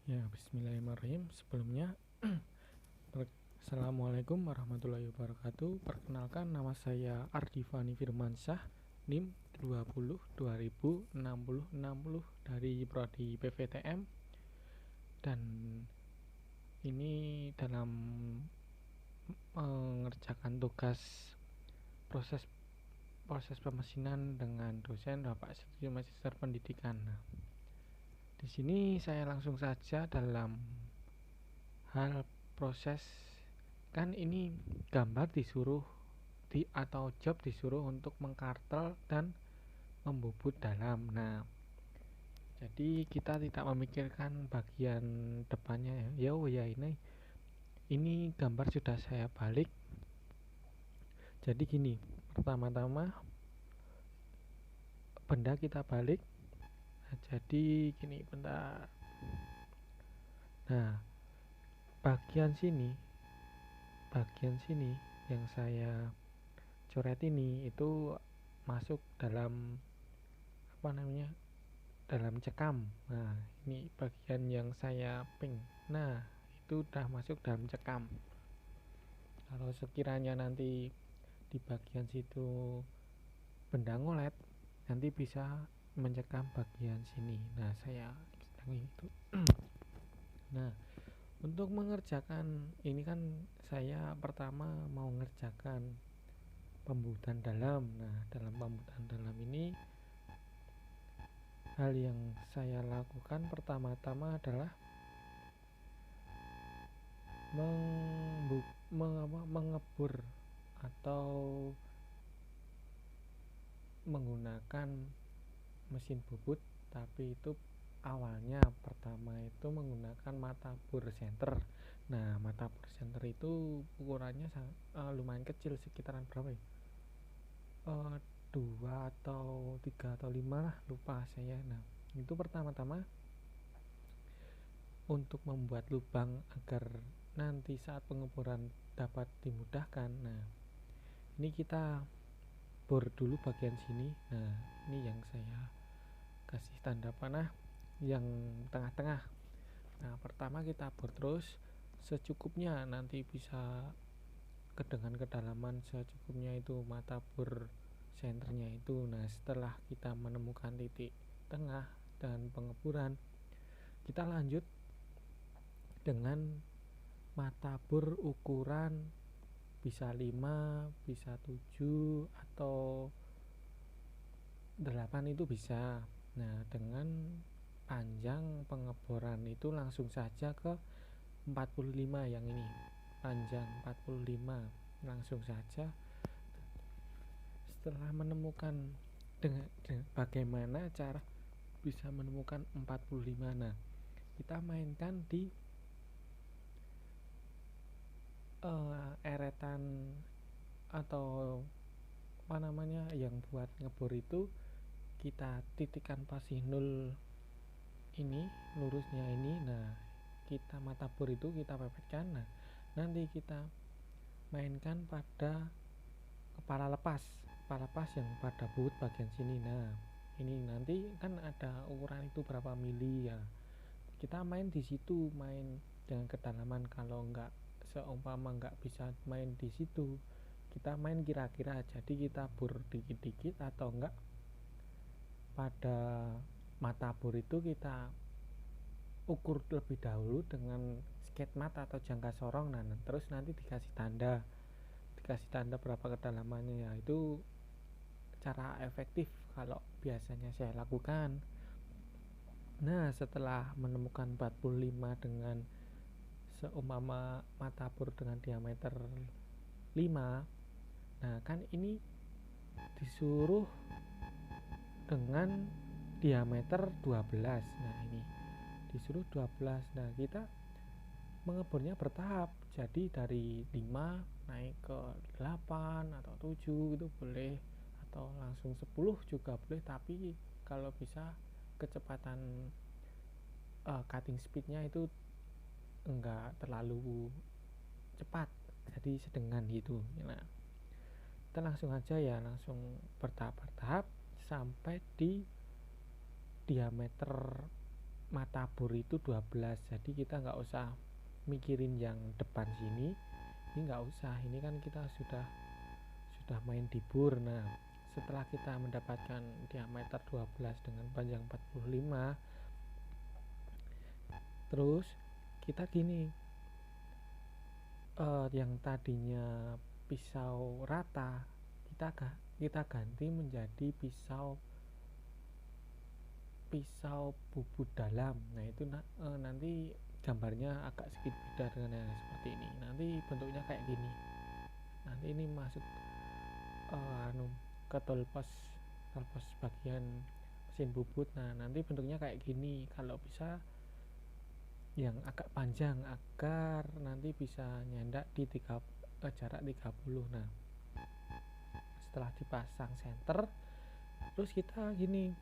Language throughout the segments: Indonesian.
Ya, bismillahirrahmanirrahim. Sebelumnya, Assalamualaikum warahmatullahi wabarakatuh. Perkenalkan, nama saya Ardifani Firmansyah, NIM 20 2060 dari Prodi PVTM. Dan ini dalam mengerjakan tugas proses proses pemesinan dengan dosen Bapak Studi Magister Pendidikan. Nah, di sini saya langsung saja dalam hal proses. Kan ini gambar disuruh atau job disuruh untuk mengkartel dan membubut dalam. Nah, jadi kita tidak memikirkan bagian depannya ya. Ya ini gambar sudah saya balik. Jadi gini, pertama-tama benda kita balik. Nah, jadi gini benda. Nah, bagian sini yang saya coret ini itu masuk dalam dalam cekam. Nah, ini bagian yang saya pink. Nah, itu udah masuk dalam cekam. Kalau sekiranya nanti di bagian situ benda ngolet, nanti bisa mencekam bagian sini. Nah, saya sedang itu. Nah, untuk mengerjakan ini kan saya pertama mau mengerjakan pembuatan dalam. Nah, dalam pembuatan dalam ini hal yang saya lakukan pertama-tama adalah mengebur atau menggunakan mesin bubut, tapi itu awalnya pertama itu menggunakan mata bor center. Nah, mata bor center itu ukurannya lumayan kecil, sekitaran berapa ya? 2 atau 3 atau 5 lah, lupa saya. Nah, itu pertama-tama untuk membuat lubang agar nanti saat pengemburan dapat dimudahkan. Nah, ini kita bor dulu bagian sini. Nah, ini yang saya kasih tanda panah yang tengah-tengah. Nah, pertama kita bor terus secukupnya, nanti bisa dengan kedalaman secukupnya itu mata bor senternya itu. Nah, setelah kita menemukan titik tengah dan pengeburan, kita lanjut dengan mata bor ukuran bisa 5, bisa 7 atau 8 itu bisa. Nah, dengan panjang pengeboran itu langsung saja ke 45 yang ini. Panjang 45 langsung saja. Setelah menemukan dengan bagaimana cara bisa menemukan 45, nah kita mainkan di eretan atau yang buat ngebor itu, kita titikkan pasti 0 ini, lurusnya ini. Nah, kita mata bor itu kita pepetkan. Nah, nanti kita mainkan pada kepala lepas yang pada but bagian sini. Nah, ini nanti kan ada ukuran itu berapa mili ya, kita main di situ, main dengan kedalaman. Kalau seumpama nggak bisa main di situ, kita main kira-kira. Jadi kita bor dikit-dikit atau enggak pada mata bor itu kita ukur lebih dahulu dengan sketmat atau jangka sorong. Nah, terus nanti dikasih tanda berapa kedalamannya. Ya, itu cara efektif kalau biasanya saya lakukan. Nah, setelah menemukan 45 dengan seumpama mata bor dengan diameter 5, nah kan ini disuruh dengan diameter 12. Nah, ini disuruh 12. Nah, kita mengebornya bertahap. Jadi dari 5 naik ke 8 atau 7 itu boleh, atau langsung 10 juga boleh, tapi kalau bisa kecepatan cutting speednya itu enggak terlalu cepat, jadi sedengan gitu. Nah, kita langsung aja ya, langsung bertahap sampai di diameter mata bor itu 12, jadi kita nggak usah mikirin yang depan sini, ini nggak usah, ini kan kita sudah main di bor. Nah, setelah kita mendapatkan diameter 12 dengan panjang 45, terus kita gini, yang tadinya pisau rata kita ganti menjadi pisau bubut dalam. Nah itu nanti gambarnya agak sedikit beda dengan yang seperti ini. Nanti bentuknya kayak gini. Nanti ini masuk ke tolpos bagian mesin bubut. Nah nanti bentuknya kayak gini. Kalau bisa yang agak panjang agar nanti bisa nyendak di jarak 30. Nah setelah dipasang senter, terus kita gini,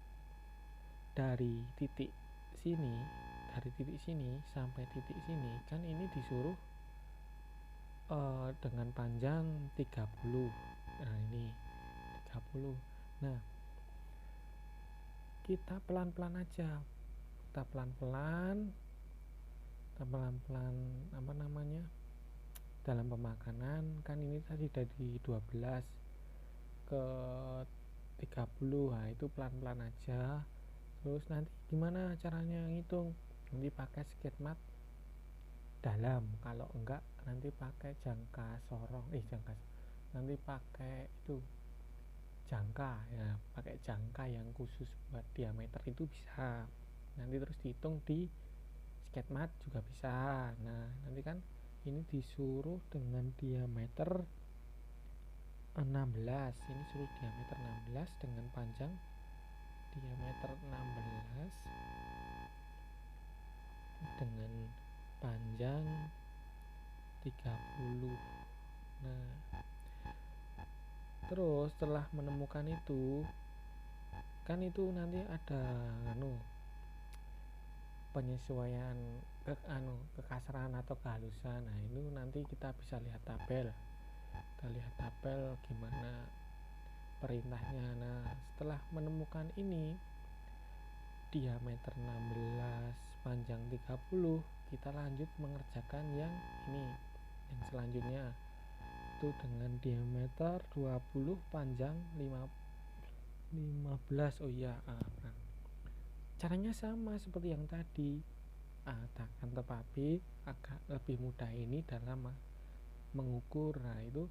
dari titik sini sampai titik sini kan ini disuruh dengan panjang 30. Nah ini 30. Nah kita pelan-pelan aja, kita pelan-pelan apa namanya, dalam pemakanan kan ini tadi dari 12 ke 30. Nah itu pelan-pelan aja. Terus nanti gimana caranya ngitung? Nanti pakai sketmat dalam, kalau enggak nanti pakai jangka sorong, nanti pakai itu jangka ya, pakai jangka yang khusus buat diameter itu bisa. Nanti terus dihitung di sketmat juga bisa. Nah nanti kan ini disuruh dengan diameter 16, ini suruh diameter 16 dengan panjang diameter 16 dengan panjang 30. Nah terus setelah menemukan itu kan itu nanti ada penyesuaian kekasaran atau kehalusan. Nah itu nanti kita bisa lihat tabel, gimana perintahnya. Nah setelah menemukan ini diameter 16 panjang 30, kita lanjut mengerjakan yang ini, yang selanjutnya itu dengan diameter 20 panjang 15. Oh iya, caranya sama seperti yang tadi, akan tetapi agak lebih mudah ini dalam mengukur. Nah itu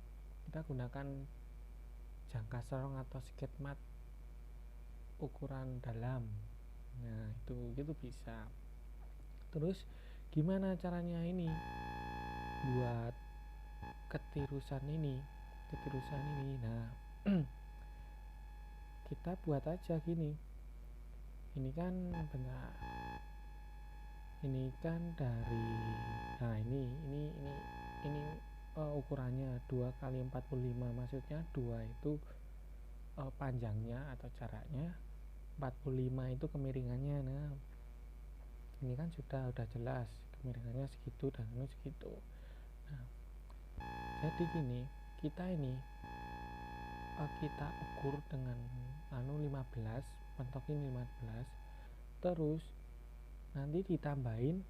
kita gunakan jangka sorong atau sketmat ukuran dalam. Nah itu bisa. Terus gimana caranya ini buat ketirusan ini? Nah kita buat aja gini, ini kan benar, ini kan dari, nah ini ukurannya 2 kali 45, maksudnya 2 itu panjangnya atau jaraknya, 45 itu kemiringannya. Nah ini kan sudah jelas kemiringannya segitu dan ini segitu. Nah jadi gini, kita ukur dengan 15, pentokin 15, terus nanti ditambahin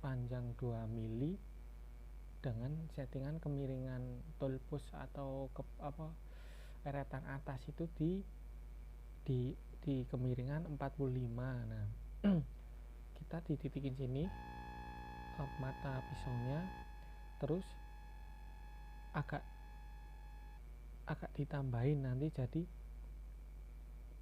panjang 2 mili dengan settingan kemiringan tolpus atau eretan atas itu di kemiringan 45. Nah kita dititikin sini mata pisaunya, terus agak ditambahin nanti jadi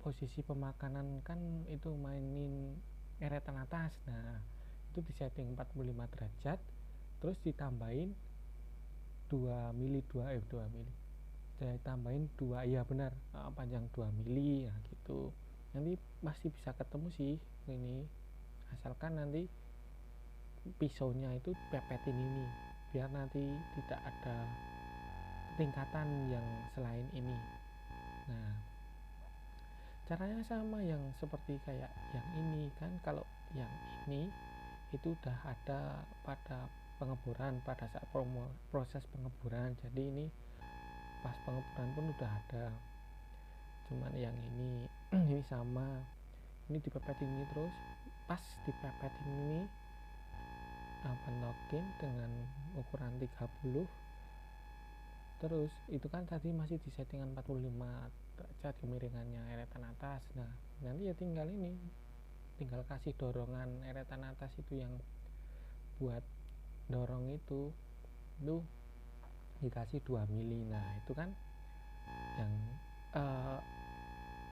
posisi pemakanan kan itu mainin eretan atas. Nah itu disetting 45 derajat, terus ditambahin 2 mili saya tambahin 2, iya benar, panjang 2 mili. Nah gitu nanti masih bisa ketemu sih ini, asalkan nanti pisaunya itu pepetin ini biar nanti tidak ada tingkatan yang selain ini. Nah caranya sama yang seperti kayak yang ini kan. Kalau yang ini itu udah ada pada pengeboran, pada saat proses pengeboran, jadi ini pas pengeboran pun udah ada. Cuman yang ini ini sama, ini dipepet ini terus, pas dipepet ini pentokin dengan ukuran 30. Terus itu kan tadi masih di settingan 45 derajat kemiringannya eretan atas. Nah nanti ya tinggal kasih dorongan eretan atas itu yang buat dorong itu dikasih 2 mili. Nah itu kan yang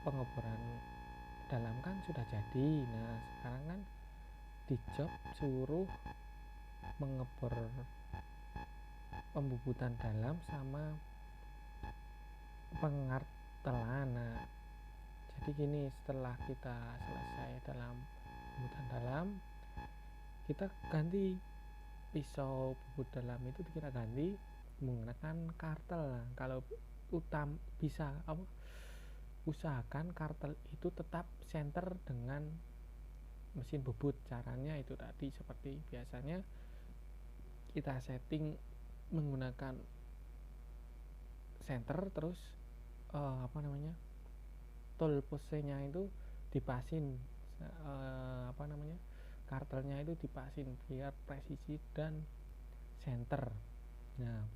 pengeboran dalam kan sudah jadi. Nah sekarang kan di job suruh mengebor pembubutan dalam sama pengartelan. Nah jadi gini, setelah kita selesai dalam pembubutan dalam, kita ganti pisau bubut dalam itu kita ganti menggunakan kartel. Nah, kalau bisa usahakan kartel itu tetap center dengan mesin bubut. Caranya itu tadi seperti biasanya kita setting menggunakan center, terus tool posenya itu dipasin, kartelnya itu dipasin biar presisi dan center. Nah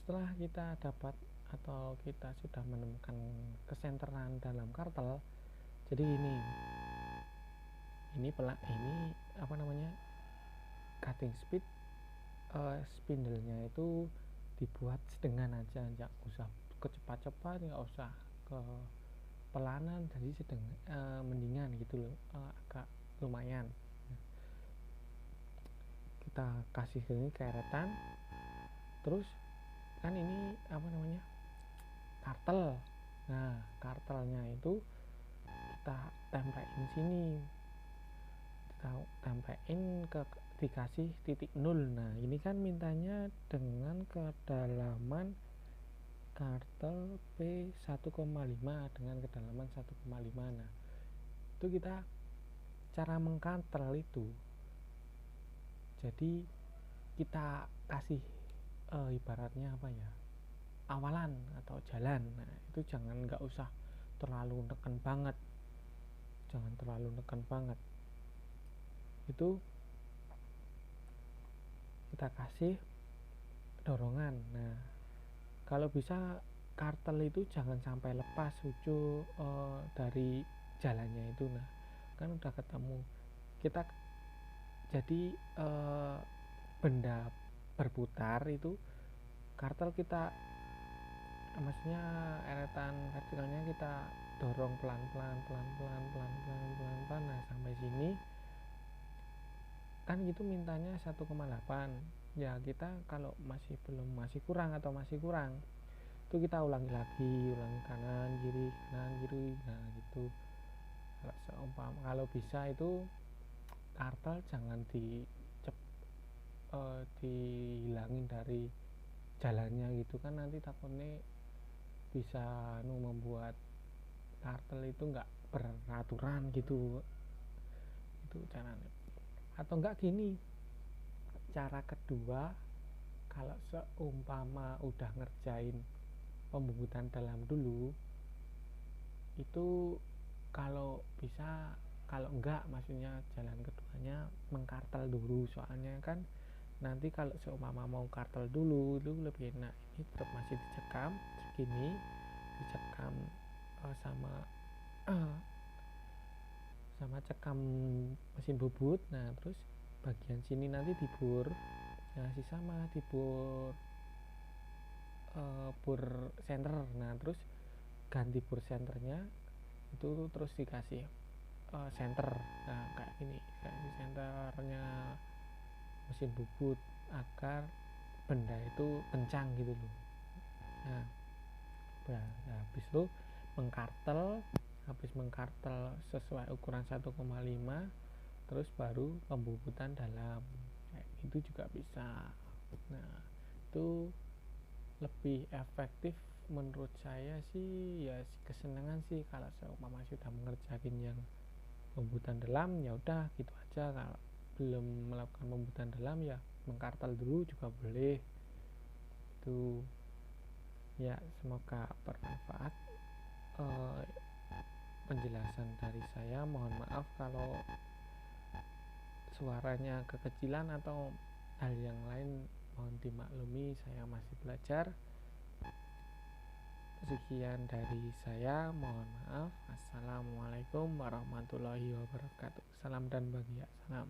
setelah kita dapat atau kita sudah menemukan kesenteran dalam kartel, jadi ini cutting speed, spindle-nya itu dibuat sedengan aja, nggak usah kecepat-cepat, nggak usah ke pelanan, jadi sedang mendingan gitu loh, agak lumayan. Kita kasih ini keretan, terus kan ini kartel. Nah kartelnya itu kita tempelin sini, kita tempelin dikasih titik 0. Nah ini kan mintanya dengan kedalaman kartel P1,5 dengan kedalaman 1,5. Nah itu kita cara mengkartel itu, jadi kita kasih ibaratnya awalan atau jalan. Nah itu nggak usah terlalu neken banget, itu kita kasih dorongan. Nah kalau bisa kartel itu jangan sampai lepas dari jalannya itu. Nah kan udah ketemu kita, jadi benda berputar itu kartel kita, maksudnya eretan vertikalnya kita dorong pelan-pelan. Nah sampai sini kan gitu mintanya 1,8. Ya kita kalau masih kurang itu kita ulangi kanan kiri. Nah gitu. Kalau bisa itu kartel jangan dihilangin dari jalannya gitu kan, nanti takutnya bisa membuat kartel itu nggak beraturan gitu. Itu caranya. Atau enggak gini, cara kedua, kalau seumpama udah ngerjain pembubutan dalam dulu, itu kalau bisa, kalau enggak maksudnya jalan keduanya mengkartel dulu. Soalnya kan nanti kalau seumpama mau kartel dulu itu lebih enak. Ini tetap masih dicekam segini, sama cekam mesin bubut. Nah terus bagian sini nanti dibur, nah sama dibur bur center. Nah terus ganti bur centernya itu, terus dikasih center. Nah kayak gini, kasih centernya mesin bubut agar benda itu kencang gitu loh. Nah habis itu habis mengkartel sesuai ukuran 1,5, terus baru pembubutan dalam, kayak itu juga bisa. Nah itu lebih efektif menurut saya sih, ya kesenangan sih kalau seumpama sudah mengerjakan yang pembubutan dalam, ya udah gitu aja. Kalau belum melakukan pembubutan dalam ya mengkartel dulu juga boleh. Itu ya semoga bermanfaat. penjelasan dari saya. Mohon maaf kalau suaranya kekecilan atau hal yang lain, mohon dimaklumi, saya masih belajar. Sekian dari saya, mohon maaf. Assalamualaikum warahmatullahi wabarakatuh. Salam dan bahagia. Salam.